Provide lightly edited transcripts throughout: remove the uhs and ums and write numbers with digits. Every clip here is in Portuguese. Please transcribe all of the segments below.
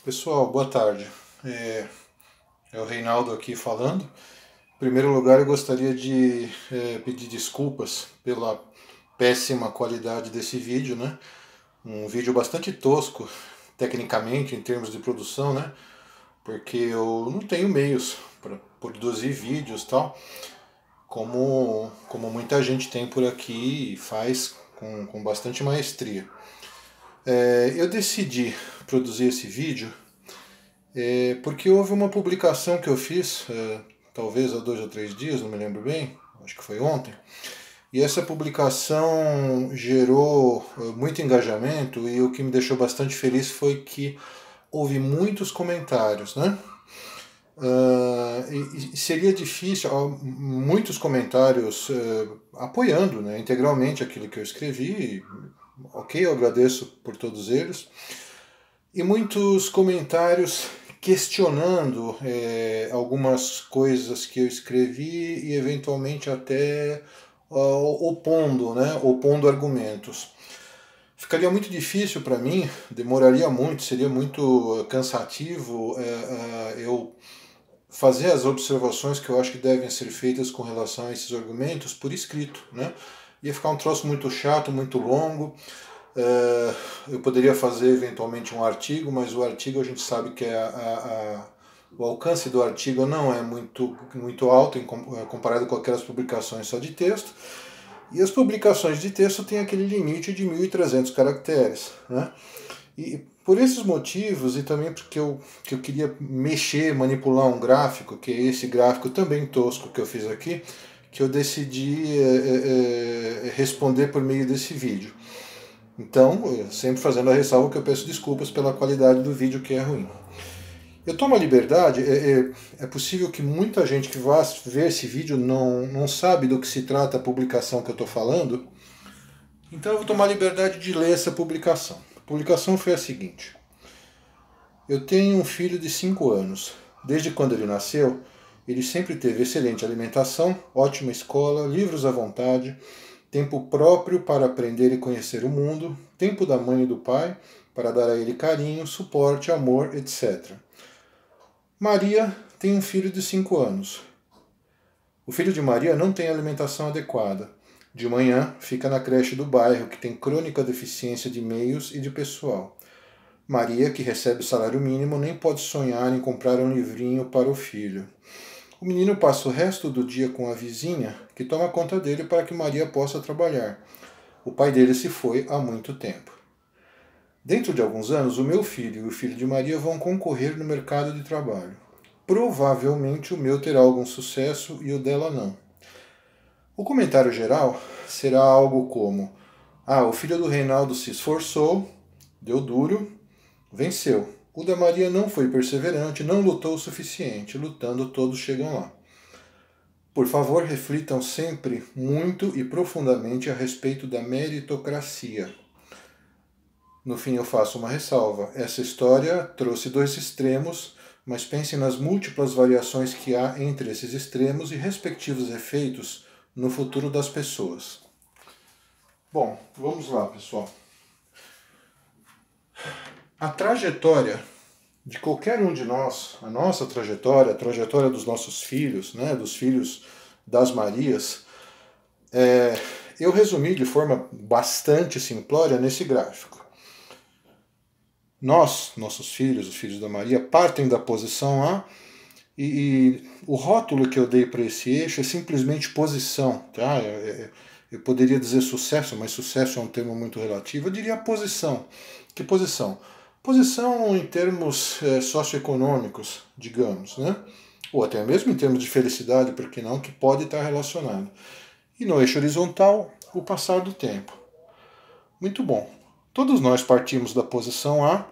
Pessoal, boa tarde. É o Reinaldo aqui falando. Em primeiro lugar, eu gostaria de pedir desculpas pela péssima qualidade desse vídeo, né? Um vídeo bastante tosco, tecnicamente, em termos de produção, né? Porque eu não tenho meios para produzir vídeos e tal, como muita gente tem por aqui e faz com bastante maestria. Eu decidi produzir esse vídeo porque houve uma publicação que eu fiz, talvez há 2 ou 3 dias, não me lembro bem, acho que foi ontem, e essa publicação gerou muito engajamento e o que me deixou bastante feliz foi que houve muitos comentários, né? E seria difícil, muitos comentários apoiando, né, integralmente aquilo que eu escrevi, ok, eu agradeço por todos eles, e muitos comentários questionando algumas coisas que eu escrevi e eventualmente até opondo argumentos. Ficaria muito difícil para mim, demoraria muito, seria muito cansativo eu fazer as observações que eu acho que devem ser feitas com relação a esses argumentos por escrito, né? Ia ficar um troço muito chato, muito longo. Eu poderia fazer eventualmente um artigo, mas o artigo a gente sabe que o alcance do artigo não é muito alto comparado com aquelas publicações só de texto. E as publicações de texto têm aquele limite de 1.300 caracteres, né? E por esses motivos, e também porque eu queria manipular um gráfico, que é esse gráfico também tosco que eu fiz aqui, que eu decidi responder por meio desse vídeo. Então, sempre fazendo a ressalva que eu peço desculpas pela qualidade do vídeo que é ruim. Eu tomo a liberdade, é possível que muita gente que vá ver esse vídeo não sabe do que se trata a publicação que eu estou falando, então eu vou tomar a liberdade de ler essa publicação. A publicação foi a seguinte: eu tenho um filho de 5 anos. Desde quando ele nasceu, ele sempre teve excelente alimentação, ótima escola, livros à vontade, tempo próprio para aprender e conhecer o mundo, tempo da mãe e do pai para dar a ele carinho, suporte, amor, etc. Maria tem um filho de 5 anos. O filho de Maria não tem alimentação adequada. De manhã, fica na creche do bairro, que tem crônica deficiência de meios e de pessoal. Maria, que recebe salário mínimo, nem pode sonhar em comprar um livrinho para o filho. O menino passa o resto do dia com a vizinha, que toma conta dele para que Maria possa trabalhar. O pai dele se foi há muito tempo. Dentro de alguns anos, o meu filho e o filho de Maria vão concorrer no mercado de trabalho. Provavelmente o meu terá algum sucesso e o dela não. O comentário geral será algo como: o filho do Reinaldo se esforçou, deu duro, venceu. O da Maria não foi perseverante, não lutou o suficiente. Lutando, todos chegam lá. Por favor, reflitam sempre muito e profundamente a respeito da meritocracia. No fim, eu faço uma ressalva. Essa história trouxe 2 extremos, mas pensem nas múltiplas variações que há entre esses extremos e respectivos efeitos no futuro das pessoas. Bom, vamos lá, pessoal. A trajetória de qualquer um de nós, a nossa trajetória, a trajetória dos nossos filhos, né, dos filhos das Marias, eu resumi de forma bastante simplória nesse gráfico. Nossos filhos, os filhos da Maria, partem da posição A e o rótulo que eu dei para esse eixo é simplesmente posição. Tá? Eu poderia dizer sucesso, mas sucesso é um termo muito relativo. Eu diria posição. Que posição? Posição em termos socioeconômicos, digamos, né? Ou até mesmo em termos de felicidade, porque não, que pode estar relacionado. E no eixo horizontal, o passar do tempo. Muito bom. Todos nós partimos da posição A,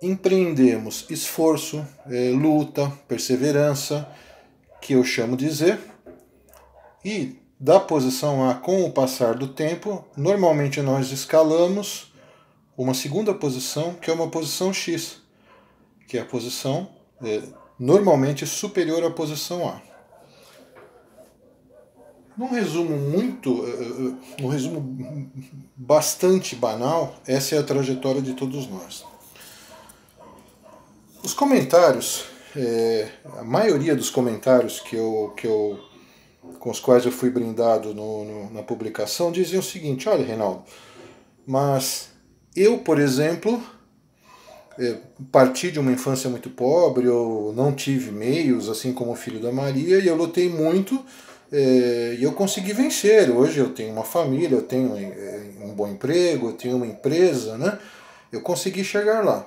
empreendemos esforço, luta, perseverança, que eu chamo de Z, e da posição A, com o passar do tempo, normalmente nós escalamos uma segunda posição, que é uma posição X, que é a posição normalmente superior à posição A. Num resumo bastante banal, essa é a trajetória de todos nós. Os comentários, a maioria dos comentários com os quais eu fui brindado na publicação diziam o seguinte: olha, Reinaldo, mas eu, por exemplo, parti de uma infância muito pobre, eu não tive meios, assim como o filho da Maria, e eu lutei muito e eu consegui vencer. Hoje eu tenho uma família, eu tenho um bom emprego, eu tenho uma empresa, né? Eu consegui chegar lá.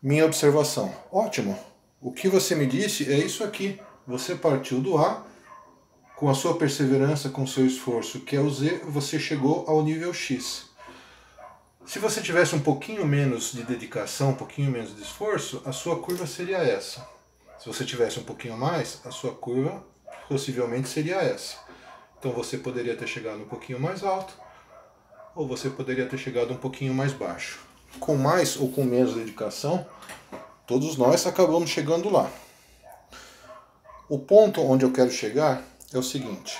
Minha observação: ótimo, o que você me disse é isso aqui. Você partiu do A, com a sua perseverança, com o seu esforço, que é o Z, você chegou ao nível X. Se você tivesse um pouquinho menos de dedicação, um pouquinho menos de esforço, a sua curva seria essa. Se você tivesse um pouquinho mais, a sua curva possivelmente seria essa. Então você poderia ter chegado um pouquinho mais alto, ou você poderia ter chegado um pouquinho mais baixo. Com mais ou com menos dedicação, todos nós acabamos chegando lá. O ponto onde eu quero chegar é o seguinte.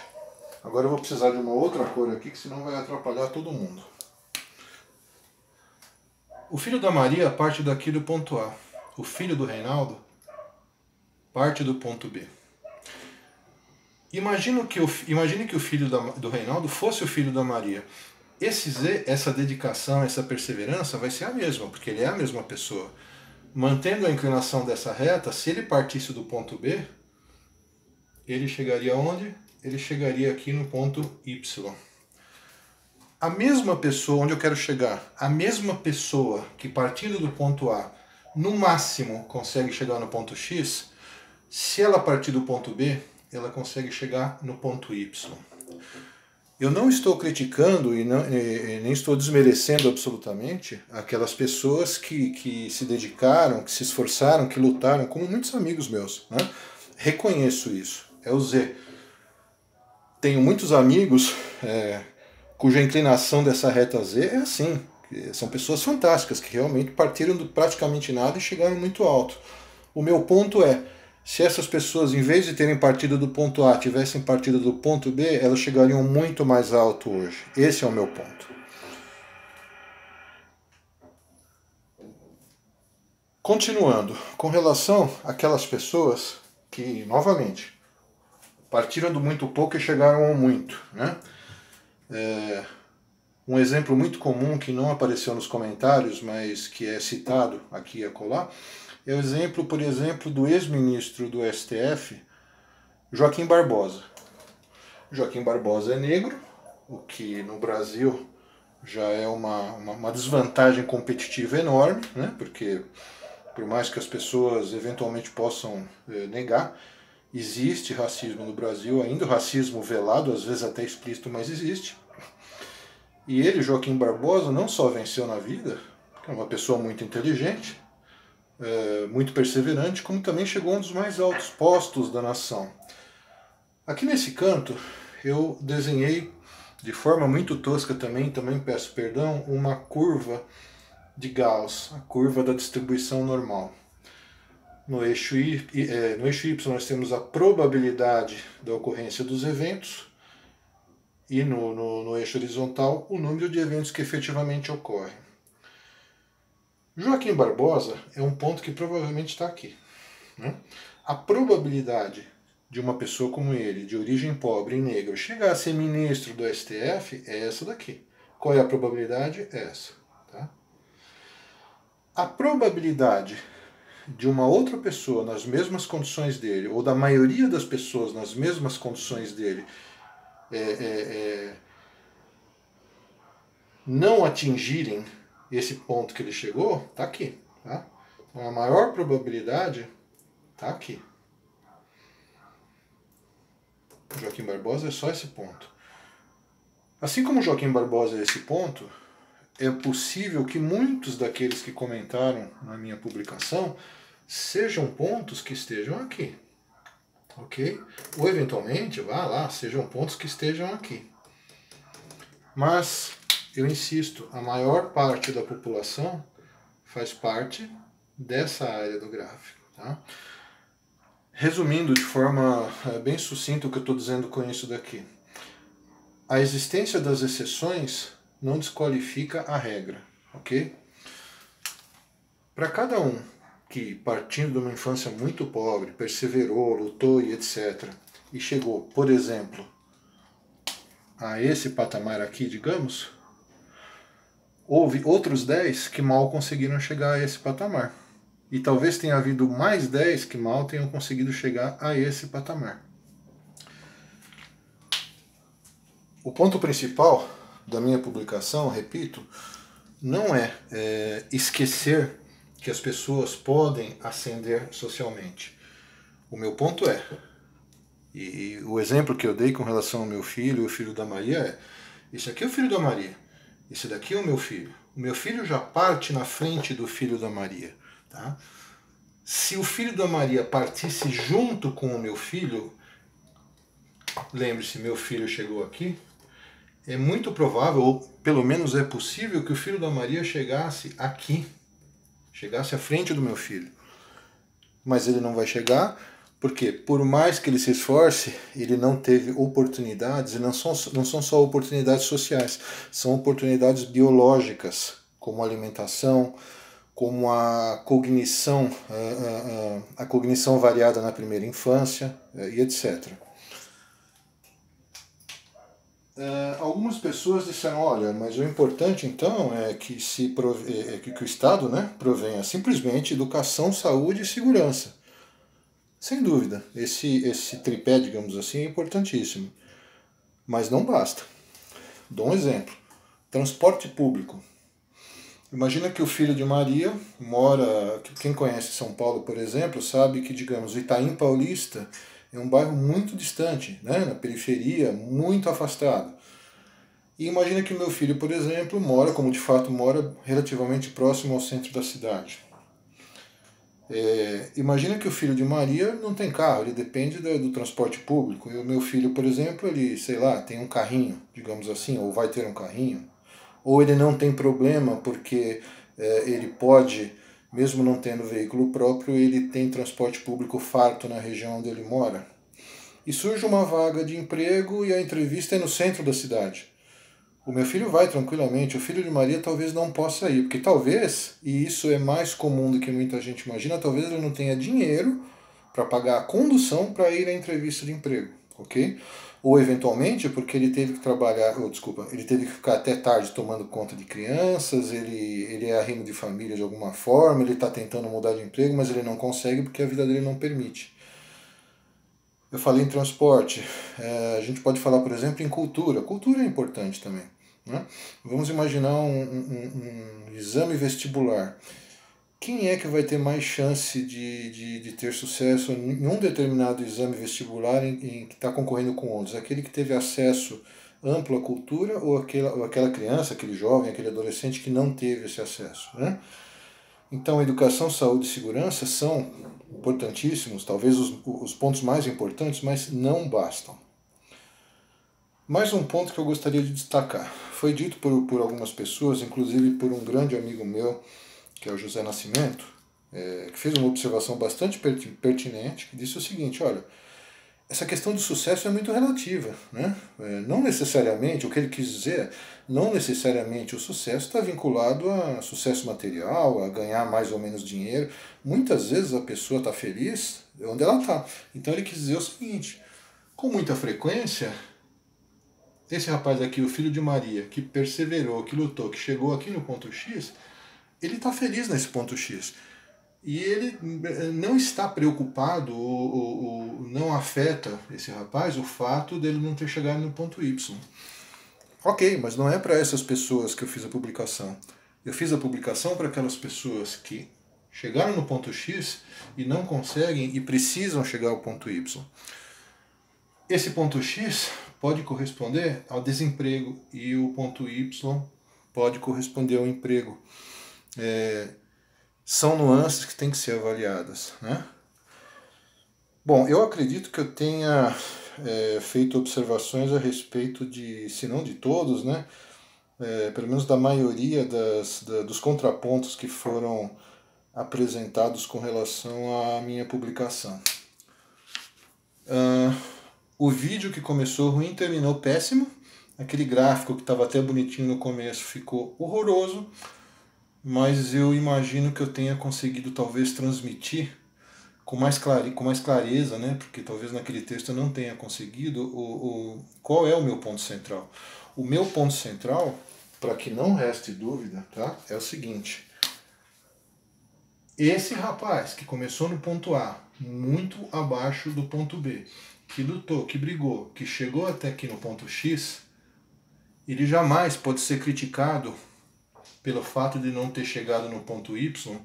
Agora eu vou precisar de uma outra cor aqui, que senão vai atrapalhar todo mundo. O filho da Maria parte daqui do ponto A. O filho do Reinaldo parte do ponto B. Imagine que o filho do Reinaldo fosse o filho da Maria. Esse Z, essa dedicação, essa perseverança vai ser a mesma, porque ele é a mesma pessoa. Mantendo a inclinação dessa reta, se ele partisse do ponto B, ele chegaria onde? Ele chegaria aqui no ponto Y. A mesma pessoa, onde eu quero chegar, a mesma pessoa que partindo do ponto A, no máximo consegue chegar no ponto X, se ela partir do ponto B, ela consegue chegar no ponto Y. Eu não estou criticando e nem estou desmerecendo absolutamente aquelas pessoas que se dedicaram, que se esforçaram, que lutaram, como muitos amigos meus, né? Reconheço isso, é o Z. Tenho muitos amigos cuja inclinação dessa reta Z é assim. São pessoas fantásticas, que realmente partiram do praticamente nada e chegaram muito alto. O meu ponto é, se essas pessoas, em vez de terem partido do ponto A, tivessem partido do ponto B, elas chegariam muito mais alto hoje. Esse é o meu ponto. Continuando, com relação àquelas pessoas que, novamente, partiram do muito pouco e chegaram ao muito, né? Um exemplo muito comum que não apareceu nos comentários, mas que é citado aqui e acolá, é o exemplo, por exemplo, do ex-ministro do STF, Joaquim Barbosa. Joaquim Barbosa é negro, o que no Brasil já é uma desvantagem competitiva enorme, né? Porque por mais que as pessoas eventualmente possam negar, existe racismo no Brasil, ainda o racismo velado, às vezes até explícito, mas existe. E ele, Joaquim Barbosa, não só venceu na vida, é uma pessoa muito inteligente, muito perseverante, como também chegou a um dos mais altos postos da nação. Aqui nesse canto, eu desenhei de forma muito tosca também peço perdão, uma curva de Gauss, a curva da distribuição normal. No eixo Y nós temos a probabilidade da ocorrência dos eventos, e no eixo horizontal o número de eventos que efetivamente ocorrem. Joaquim Barbosa é um ponto que provavelmente está aqui, né? A probabilidade de uma pessoa como ele, de origem pobre e negra, chegar a ser ministro do STF é essa daqui. Qual é a probabilidade? Essa. Tá? A probabilidade de uma outra pessoa nas mesmas condições dele, ou da maioria das pessoas nas mesmas condições dele, não atingirem esse ponto que ele chegou, está aqui. Tá? Então a maior probabilidade está aqui. O Joaquim Barbosa é só esse ponto. Assim como o Joaquim Barbosa é esse ponto, é possível que muitos daqueles que comentaram na minha publicação sejam pontos que estejam aqui. Ok? Ou eventualmente, vá lá, sejam pontos que estejam aqui. Mas, eu insisto, a maior parte da população faz parte dessa área do gráfico. Tá? Resumindo de forma bem sucinta o que eu estou dizendo com isso daqui. A existência das exceções não desqualifica a regra, ok? Para cada um que, partindo de uma infância muito pobre, perseverou, lutou e etc., e chegou, por exemplo, a esse patamar aqui, digamos, houve outros 10 que mal conseguiram chegar a esse patamar. E talvez tenha havido mais 10 que mal tenham conseguido chegar a esse patamar. O ponto principal da minha publicação, repito, não é esquecer que as pessoas podem ascender socialmente. O meu ponto é, e o exemplo que eu dei com relação ao meu filho, o filho da Maria, é: esse aqui é o filho da Maria, esse daqui é o meu filho. O meu filho já parte na frente do filho da Maria. Tá? Se o filho da Maria partisse junto com o meu filho, lembre-se, meu filho chegou aqui, é muito provável, ou pelo menos é possível, que o filho da Maria chegasse aqui, chegasse à frente do meu filho. Mas ele não vai chegar, porque por mais que ele se esforce, ele não teve oportunidades, e não são só oportunidades sociais, são oportunidades biológicas, como alimentação, como a cognição variada na primeira infância, e etc. Algumas pessoas disseram: olha, mas o importante então é que, que o Estado, né, provenha simplesmente educação, saúde e segurança. Sem dúvida, esse tripé, digamos assim, é importantíssimo. Mas não basta. Dou um exemplo. Transporte público. Imagina que o filho de Maria mora... Quem conhece São Paulo, por exemplo, sabe que, digamos, o Itaim Paulista é um bairro muito distante, né, na periferia, muito afastado. E imagina que o meu filho, por exemplo, mora, como de fato mora, relativamente próximo ao centro da cidade. Imagina que o filho de Maria não tem carro, ele depende do transporte público. E o meu filho, por exemplo, ele, sei lá, tem um carrinho, digamos assim, ou vai ter um carrinho. Ou ele não tem problema porque ele pode, mesmo não tendo veículo próprio, ele tem transporte público farto na região onde ele mora. E surge uma vaga de emprego e a entrevista é no centro da cidade. O meu filho vai tranquilamente, o filho de Maria talvez não possa ir, porque talvez, e isso é mais comum do que muita gente imagina, talvez ele não tenha dinheiro para pagar a condução para ir à entrevista de emprego, ok? Ou eventualmente porque ele teve que trabalhar, ele teve que ficar até tarde tomando conta de crianças, ele é arrimo de família de alguma forma, ele está tentando mudar de emprego, mas ele não consegue porque a vida dele não permite. Eu falei em transporte, a gente pode falar, por exemplo, em cultura. Cultura é importante também. Né? Vamos imaginar um exame vestibular. Quem é que vai ter mais chance de ter sucesso em um determinado exame vestibular em que está concorrendo com outros? Aquele que teve acesso amplo à cultura ou aquela criança, aquele jovem, aquele adolescente que não teve esse acesso? Né? Então, educação, saúde e segurança são importantíssimos, talvez os pontos mais importantes, mas não bastam. Mais um ponto que eu gostaria de destacar. Foi dito por algumas pessoas, inclusive por um grande amigo meu, que é o José Nascimento, que fez uma observação bastante pertinente, que disse o seguinte: olha, essa questão do sucesso é muito relativa, né? Não necessariamente, o que ele quis dizer, não necessariamente o sucesso está vinculado a sucesso material, a ganhar mais ou menos dinheiro. Muitas vezes a pessoa está feliz onde ela está. Então ele quis dizer o seguinte: com muita frequência, esse rapaz aqui, o filho de Maria, que perseverou, que lutou, que chegou aqui no ponto X, ele está feliz nesse ponto X. E ele não está preocupado ou não afeta esse rapaz o fato dele não ter chegado no ponto Y. Ok, mas não é para essas pessoas que eu fiz a publicação. Eu fiz a publicação para aquelas pessoas que chegaram no ponto X e não conseguem e precisam chegar ao ponto Y. Esse ponto X pode corresponder ao desemprego e o ponto Y pode corresponder ao emprego. São nuances que têm que ser avaliadas, né? Bom, eu acredito que eu tenha feito observações a respeito de, se não de todos, né? Pelo menos da maioria dos contrapontos que foram apresentados com relação à minha publicação. O vídeo que começou ruim terminou péssimo. Aquele gráfico que estava até bonitinho no começo ficou horroroso. mas eu imagino que eu tenha conseguido talvez transmitir com mais clareza, né? Porque talvez naquele texto eu não tenha conseguido qual é o meu ponto central. O meu ponto central, para que não reste dúvida, tá? É o seguinte: esse rapaz que começou no ponto A, muito abaixo do ponto B, que lutou, que brigou, que chegou até aqui no ponto X, ele jamais pode ser criticado pelo fato de não ter chegado no ponto Y,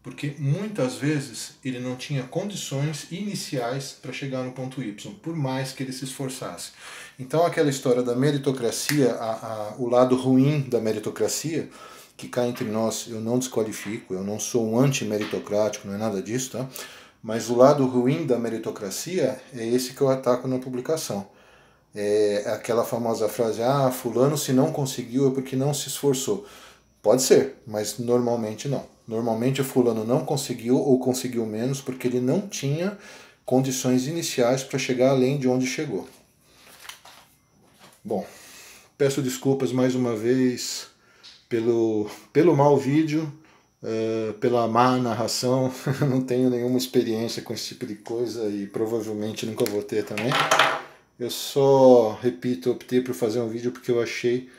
porque muitas vezes ele não tinha condições iniciais para chegar no ponto Y, por mais que ele se esforçasse. Então aquela história da meritocracia, o lado ruim da meritocracia, que cá entre nós eu não desqualifico, eu não sou um anti-meritocrático, não é nada disso, tá? Mas o lado ruim da meritocracia é esse que eu ataco na publicação. É aquela famosa frase, fulano se não conseguiu é porque não se esforçou. Pode ser, mas normalmente não. Normalmente o fulano não conseguiu ou conseguiu menos porque ele não tinha condições iniciais para chegar além de onde chegou. Bom, peço desculpas mais uma vez pelo mau vídeo, pela má narração. Não tenho nenhuma experiência com esse tipo de coisa e provavelmente nunca vou ter também. Eu só, repito, optei por fazer um vídeo porque eu achei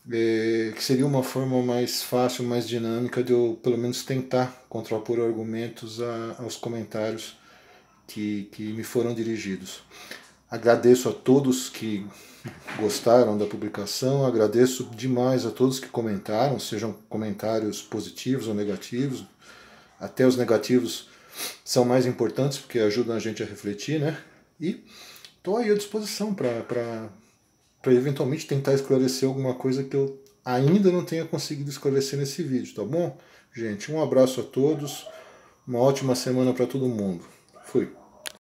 que seria uma forma mais fácil, mais dinâmica de eu pelo menos tentar contrapor argumentos aos comentários que me foram dirigidos. Agradeço a todos que gostaram da publicação, agradeço demais a todos que comentaram, sejam comentários positivos ou negativos. Até os negativos são mais importantes porque ajudam a gente a refletir, né? E estou aí à disposição para eventualmente tentar esclarecer alguma coisa que eu ainda não tenha conseguido esclarecer nesse vídeo, tá bom? Gente, um abraço a todos, uma ótima semana para todo mundo. Fui.